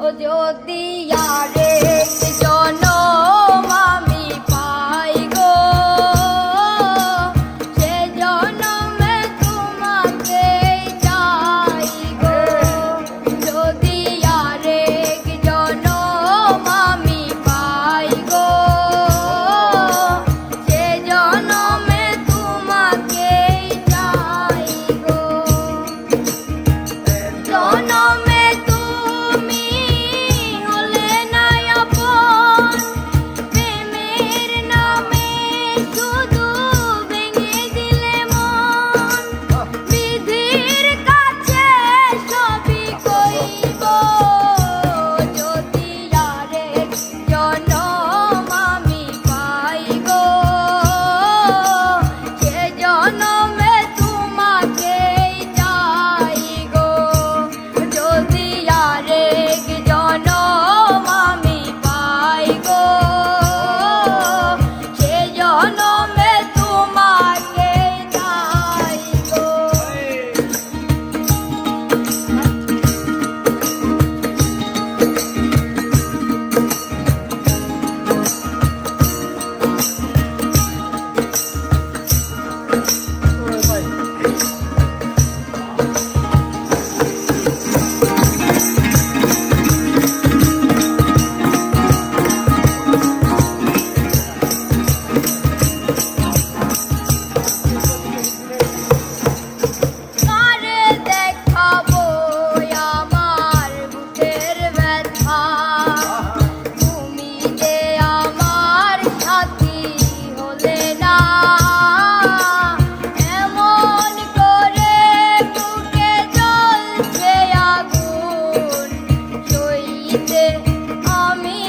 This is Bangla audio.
ও যদি আরেক জনম আমি পাই গো, সে জনমে তোমাকে চাই গো। যদি আরেক জনম আমি পাই গো, সে জনমে তোমাকে চাই গো। জনমে তুমি হলে না আপন, প্রেমের নামে শুধু ভেঙে দিলে মন। বিধির কাছে সবই কইব, যদি আরেক জনম আমি পাই গো, সে জনমে তোমাকেই চাই গো। যদি আরেক জনম আমি পাই গো, সে জনমে তোমাকেই চাই গো। কারে দেখাবো আমার বুকের ব্যথা, তুমি যে আমার সাথী হলে না। এমন করে বুকে জ্বলছে আগুন, সইতে আমি